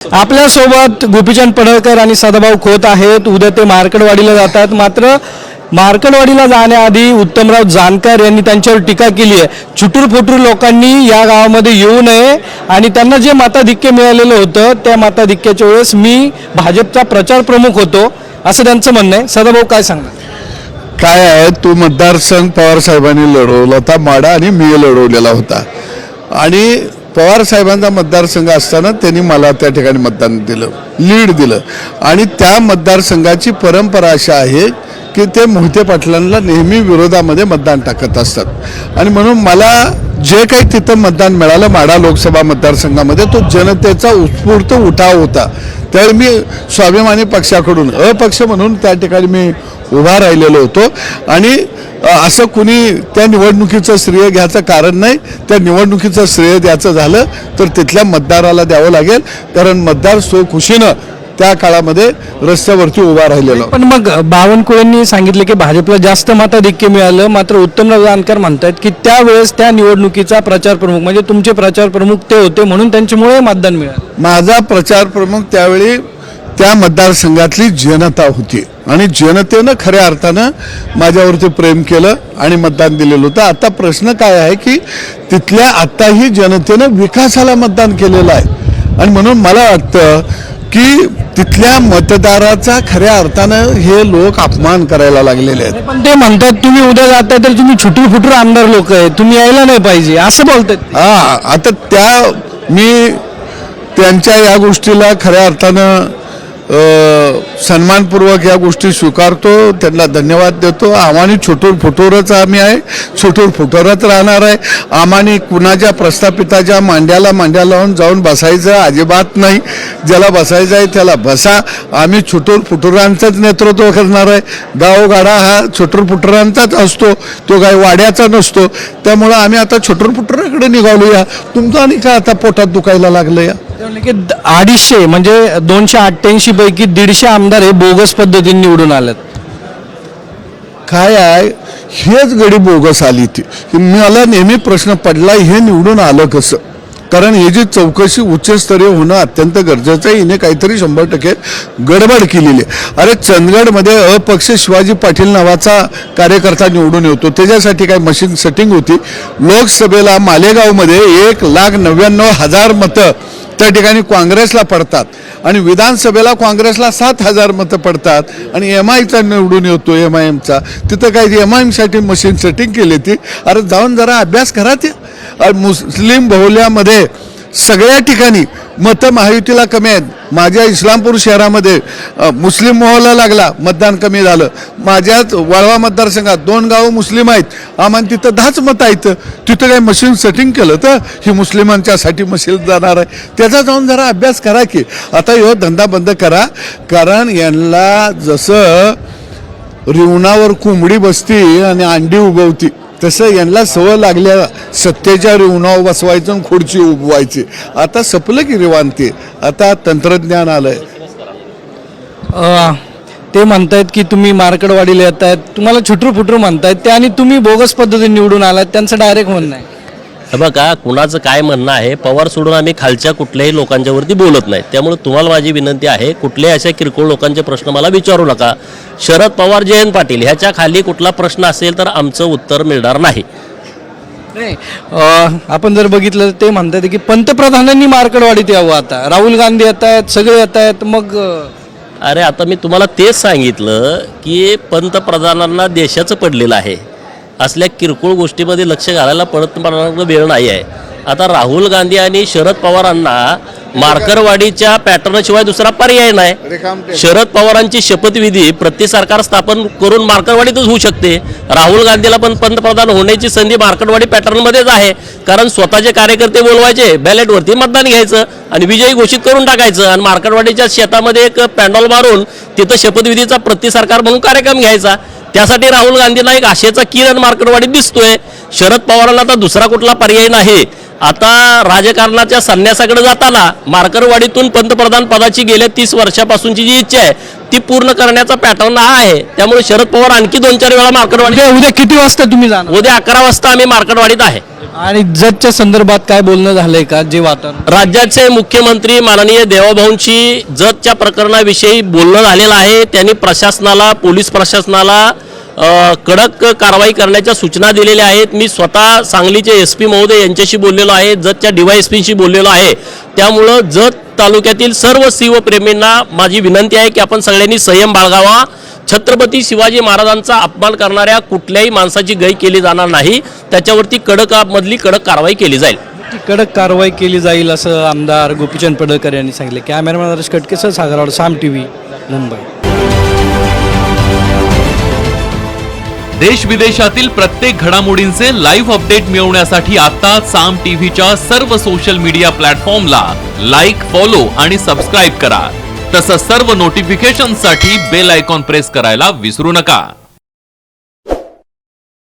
आपल्यासोबत गोपीचंद पडळकर आणि सदाभाऊ खोत आहेत। उद्या ते मार्कडवाडीला जातात। मात्र मार्कडवाडीला जाण्याआधी उत्तमराव जानकर यांनी त्यांच्यावर टीका केली आहे। छुटूर-फुटूर लोकांनी या गावामध्ये येऊ नये आणि त्यांना जे मताधिक्य मिळालेलं होतं त्या मताधिक्याच्या वेळेस मी भाजपचा प्रचार प्रमुख होतो असं त्यांचं म्हणणं आहे। सदाभाऊ काय सांगणार? काय आहे, तो मतदारसंघ पवार साहेबांनी लढवला होता, माडा आणि मी लढवलेला होता आणि पवार साहेबांचा मतदारसंघ असताना त्यांनी मला त्या ठिकाणी मतदान दिलं, लीड दिलं आणि त्या मतदारसंघाची परंपरा अशी आहे की ते मोहिते पाटलांना नेहमी विरोधामध्ये मतदान टाकत असतात आणि म्हणून मला जे काही तिथं मतदान मिळालं माडा लोकसभा मतदारसंघामध्ये तो जनतेचा उत्स्फूर्त उठाव होता। त्यावेळी मी स्वाभिमानी पक्षाकडून अपक्ष म्हणून त्या ठिकाणी मी उभा राहिलेलो होतो आणि असं कुणी त्या निवडणुकीचं श्रेय घ्यायचं कारण नाही। त्या निवडणुकीचं श्रेय द्यायचं झालं तर तिथल्या मतदाराला द्यावं लागेल, कारण मतदार खुशीनं त्या काळामध्ये रस्त्यावरती उभा राहिलेला। पण मग बावनकुळेंनी सांगितलं की भाजपला जास्त मताधिक्य मिळालं, मात्र उत्तमराव जानकर म्हणतात की त्यावेळेस त्या निवडणुकीचा प्रचार प्रमुख म्हणजे तुमचे प्रचार प्रमुख ते होते म्हणून त्यांच्यामुळे मतदान मिळालं। माझा प्रचार प्रमुख त्यावेळी त्या मतदारसंघातली जनता होती आणि जनतेनं खऱ्या अर्थानं माझ्यावरती प्रेम केलं आणि मतदान दिलेलं होतं। आता प्रश्न काय आहे की तिथल्या आत्ताही जनतेनं विकासाला मतदान केलेलं आहे आणि म्हणून मला वाटतं की तिथल्या मतदाराचा खऱ्या अर्थानं हे लोक अपमान करायला लागलेले आहेत। पण ते म्हणतात तुम्ही उद्या जाताय तर तुम्ही छुटूर-फुटूर आमदार लोक आहे, तुम्ही यायला नाही पाहिजे असं बोलतात। आता मी त्यांच्या या गोष्टीला खऱ्या अर्थानं सन्मानपूर्वक या गोष्टी स्वीकारतो, त्यांना धन्यवाद देतो। आम्हाने छुटूर फुटूरच आम्ही आहे, छुटूर फुटूरच राहणार आहे। आम्हाने कुणाच्या प्रस्थापिताच्या मांड्याला लावून जाऊन बसायचं अजिबात नाही। ज्याला बसायचं आहे त्याला बसा। आम्ही छुटूर फुटुरांचंच नेतृत्व करणार आहे। गावगाडा हा छुटूर फुटुरांचाच असतो, तो काही वाड्याचा नसतो। त्यामुळं आम्ही आता छुटूर फुटुराकडे निघालूया। तुमचं आणि काय आता पोटात दुखायला लागलं या? की 250 म्हणजे 288 पैकी 150 आमदार हे बोगस पद्धतीने निवडून आलेत। काय आहे, हेच गडी बोगस आली ती। मला नेहमी प्रश्न पडला हे निवडून आलं कसं, कारण ही जी चौकशी उच्चस्तरीय होणं अत्यंत गरजेचं आहे। हिने काहीतरी 100% गडबड केलेली आहे। अरे चंदगडमध्ये अपक्ष शिवाजी पाटील नावाचा कार्यकर्ता निवडून येतो, त्याच्यासाठी काय मशीन सेटिंग होती। लोकसभेला मालेगावमध्ये 1,99,000 मतं त्या ठिकाणी काँग्रेसला पडतात आणि विधानसभेला काँग्रेसला 7,000 मतं पडतात आणि MIचा निवडून येतो, MIMचा। तिथं काही MIMसाठी मशीन सेटिंग केली ती। अरे जाऊन जरा अभ्यास करा। ते मुस्लिम बहुल्यामध्ये सगळ्या ठिकाणी मतं महायुतीला कमी आहेत। माझ्या इस्लामपूर शहरामध्ये मुस्लिम मोहल्ला लागला, मतदान कमी झालं। माझ्याच वाळवा मतदारसंघात 2 गावं मुस्लिम आहेत, आम्हाला तिथं 10च मतं आहेत। तिथं काही मशीन सेटिंग केलं तर ही मुस्लिमांच्यासाठी मशीन जाणार आहे, त्याचा जाऊन जरा अभ्यास करा की। आता ह्यो धंदा बंद करा, कारण यांना जसं रिवणावर कोंबडी बसती आणि अंडी उगवती तसं यांना सवय लागल्या सत्तेच्या रिवणावर बसवायचं आणि खुर्ची उगवायची। आता सपलं की रिवांती, आता तंत्रज्ञान आलंय। ते म्हणतायत की तुम्ही मार्कडवाडीला येत आहेत, तुम्हाला छुटूर-फुटूर म्हणतायत ते आणि तुम्ही बोगस पद्धतीने निवडून आलात, त्यांचं डायरेक्ट म्हणणं आहे। बघा कुणाचं काय म्हणणं आहे, पवार सोडून आम्ही खालच्या कुठल्याही लोकांच्यावरती बोलत नाही। त्यामुळे तुम्हाला माझी विनंती आहे, कुठल्याही अशा किरकोळ लोकांचे प्रश्न मला विचारू नका। शरद पवार, जयंत पाटील ह्याच्या खाली कुठला प्रश्न असेल तर आमचं उत्तर मिळणार नाही। आपण जर बघितलं तर ते म्हणतात की पंतप्रधानांनी मार्कडवाडीत यावं, आता राहुल गांधी येत आहेत, सगळे येत आहेत। मग अरे आता मी तुम्हाला तेच सांगितलं की पंतप्रधानांना देशाचं पडलेलं आहे, असल्या किरकोळ गोष्टीमध्ये लक्ष घालायला पंतप्रधानांना वेळ नाही आहे। आता राहुल गांधी आणि शरद पवारांना मार्कडवाडीच्या पॅटर्नशिवाय दुसरा पर्याय नाही। शरद पवारांची शपथविधी प्रति सरकार स्थापन करून मार्कडवाडीतच होऊ शकते। राहुल गांधीला पण पंतप्रधान होण्याची संधी मार्कडवाडी पॅटर्नमध्येच आहे, कारण स्वतःचे कार्यकर्ते बोलवायचे, बॅलेटवरती मतदान घ्यायचं आणि विजयी घोषित करून टाकायचं आणि मार्कडवाडीच्या शेतामध्ये एक पॅन्डॉल मारून तिथं शपथविधीचा प्रति सरकार म्हणून कार्यक्रम घ्यायचा। त्यासाठी राहुल गांधींना एक आशेचा किरण मार्कडवाडीत दिसतोय। शरद पवारांना आता दुसरा कुठला पर्याय नाही। आता राजकारणाच्या संन्यासाकडे जाताना मार्कडवाडीतून पंतप्रधान पदाची गेल्या 30 वर्षापासूनची जी इच्छा आहे ती पूर्ण करण्याचा पॅटर्न हा आहे. त्यामुळे शरद पवार आणखी 2-4 वेळा मार्केटवाडी, उद्या किती वाजता तुम्ही जाणार उद्या 11 वाजता आम्ही मार्केटवाडीत आहे. आणि जतच्या संदर्भात काय बोलणं झालंय का? जे वातावरण राज्याचे मुख्यमंत्री माननीय देवाभाऊंशी जतच्या प्रकरणाविषयी बोलणं झालेलं आहे. त्यांनी प्रशासनाला, पोलीस प्रशासनाला कडक कारवाई करण्याच्या सूचना दिलेल्या आहेत. मी स्वतः सांगलीचे SP महोदय यांच्याशी बोललेलो आहे, जतच्या DYSPशी बोललेलो आहे. त्यामुळं जत तालुक्यातील सर्व शिवप्रेमींना माझी विनंती आहे की आपण सगळ्यांनी संयम बाळगावा. छत्रपती शिवाजी महाराजांचा अपमान करणाऱ्या कुठल्याही माणसाची गय केली जाणार नाही. त्याच्यावरती कडक कारवाई केली जाईल. कडक कारवाई केली जाईल असं आमदार गोपीचंद पडळकर यांनी सांगितले. कॅमेरामॅन हरीश कटकेसह सागरवाड, साम TV, मुंबई. देश विदेशातील प्रत्येक घडामोडींचे लाईव्ह अपडेट मिळवण्यासाठी आता साम टीव्हीच्या सर्व सोशल मीडिया प्लॅटफॉर्मला लाईक, फॉलो आणि सबस्क्राईब करा. तसंच सर्व नोटिफिकेशनसाठी बेल आयकॉन प्रेस करायला विसरू नका.